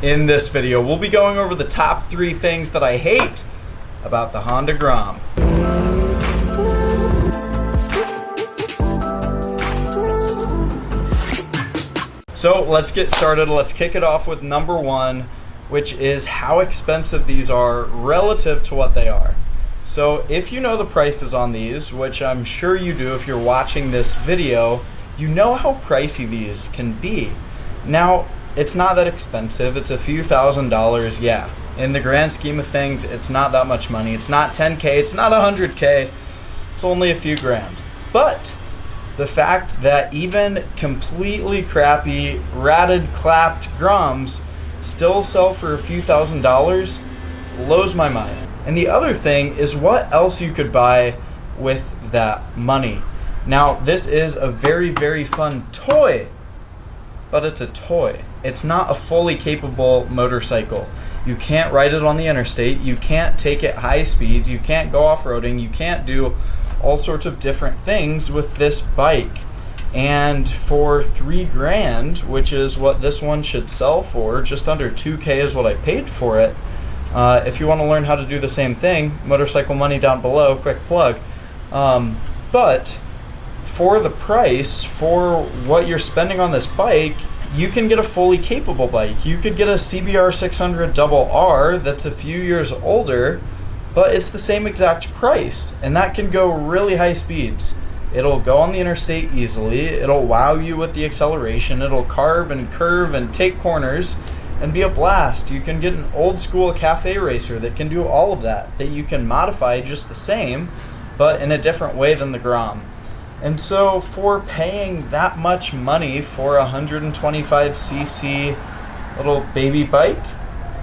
In this video, we'll be going over the top 3 things that I hate about the Honda Grom. So let's get started. Let's kick it off with number 1, which is how expensive these are relative to what they are. So if you know the prices on these, which I'm sure you do if you're watching this video, you know how pricey these can be. Now, it's not that expensive. It's a few $1,000s, yeah. In the grand scheme of things, it's not that much money. It's not 10K, it's not 100K. It's only a few grand. But the fact that even completely crappy, ratted, clapped Groms still sell for a few $1,000s blows my mind. And the other thing is what else you could buy with that money. Now, this is a very, very fun toy, but it's a toy. It's not a fully capable motorcycle. You can't ride it on the interstate. You can't take it high speeds. You can't go off-roading. You can't do all sorts of different things with this bike. And for $3 grand, which is what this one should sell for, just under $2K is what I paid for it. If you want to learn how to do the same thing, Motorcycle Money down below, quick plug. But for the price, for what you're spending on this bike, you can get a fully capable bike. You could get a CBR 600 RR that's a few years older, but it's the same exact price, and that can go really high speeds. It'll go on the interstate easily. It'll wow you with the acceleration. It'll carve and curve and take corners and be a blast. You can get an old school cafe racer that can do all of that you can modify just the same, but in a different way than the Grom. And so for paying that much money for a 125cc little baby bike,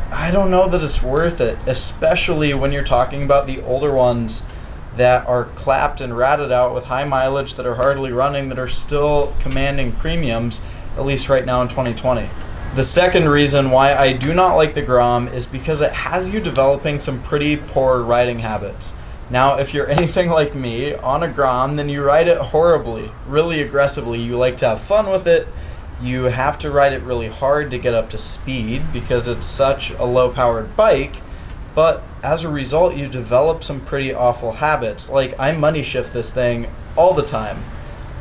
I don't know that it's worth it, especially when you're talking about the older ones that are clapped and ratted out with high mileage, that are hardly running, that are still commanding premiums, at least right now in 2020. The second reason why I do not like the Grom is because it has you developing some pretty poor riding habits. Now, if you're anything like me on a Grom, then you ride it horribly, really aggressively. You like to have fun with it. You have to ride it really hard to get up to speed because it's such a low-powered bike. But as a result, you develop some pretty awful habits. Like, I money shift this thing all the time.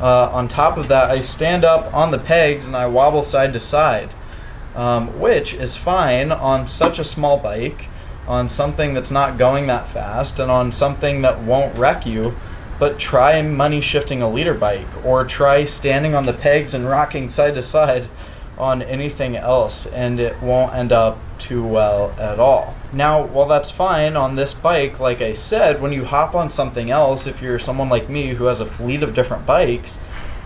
On top of that, I stand up on the pegs and I wobble side to side, which is fine on such a small bike, on something that's not going that fast, and on something that won't wreck you. But try money shifting a liter bike, or try standing on the pegs and rocking side to side on anything else, and it won't end up too well at all. Now, while that's fine on this bike, like I said, when you hop on something else, if you're someone like me who has a fleet of different bikes,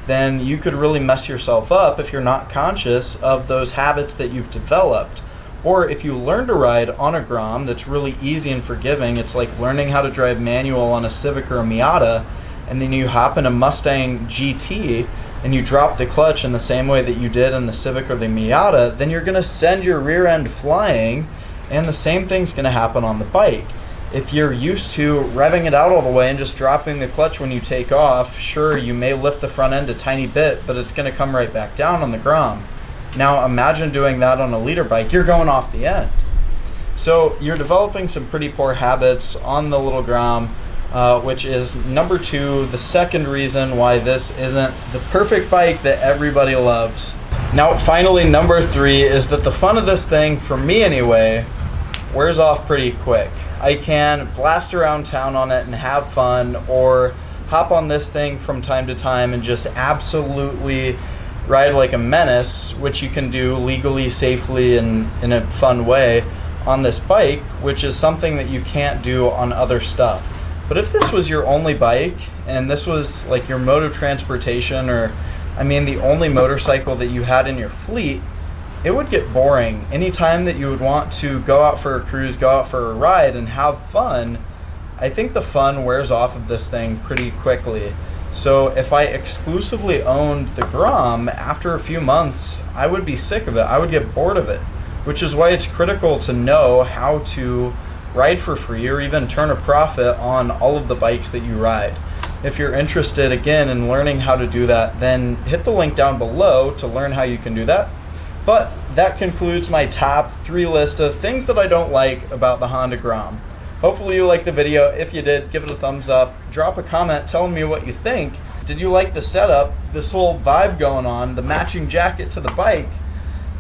then you could really mess yourself up if you're not conscious of those habits that you've developed. Or if you learn to ride on a Grom that's really easy and forgiving, it's like learning how to drive manual on a Civic or a Miata, and then you hop in a Mustang GT and you drop the clutch in the same way that you did in the Civic or the Miata, then you're going to send your rear end flying, and the same thing's going to happen on the bike. If you're used to revving it out all the way and just dropping the clutch when you take off, sure, you may lift the front end a tiny bit, but it's going to come right back down on the Grom. Now imagine doing that on a liter bike. You're going off the end. So you're developing some pretty poor habits on the little Grom, which is number 2, the second reason why this isn't the perfect bike that everybody loves. Now finally, number 3 is that the fun of this thing, for me anyway, wears off pretty quick. I can blast around town on it and have fun, or hop on this thing from time to time and just absolutely ride like a menace, which you can do legally, safely, and in a fun way on this bike, which is something that you can't do on other stuff. But if this was your only bike, and this was like your mode of transportation, or I mean the only motorcycle that you had in your fleet, it would get boring. Anytime that you would want to go out for a cruise, go out for a ride, and have fun, I think the fun wears off of this thing pretty quickly. So if I exclusively owned the Grom, after a few months, I would be sick of it. I would get bored of it, which is why it's critical to know how to ride for free or even turn a profit on all of the bikes that you ride. If you're interested, again, in learning how to do that, then hit the link down below to learn how you can do that. But that concludes my top 3 list of things that I don't like about the Honda Grom. Hopefully you liked the video. If you did, give it a thumbs up. Drop a comment telling me what you think. Did you like the setup, this whole vibe going on, the matching jacket to the bike?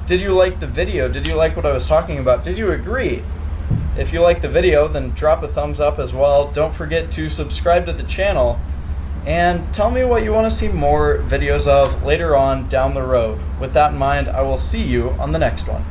Did you like the video? Did you like what I was talking about? Did you agree? If you like the video, then drop a thumbs up as well. Don't forget to subscribe to the channel. And tell me what you want to see more videos of later on down the road. With that in mind, I will see you on the next one.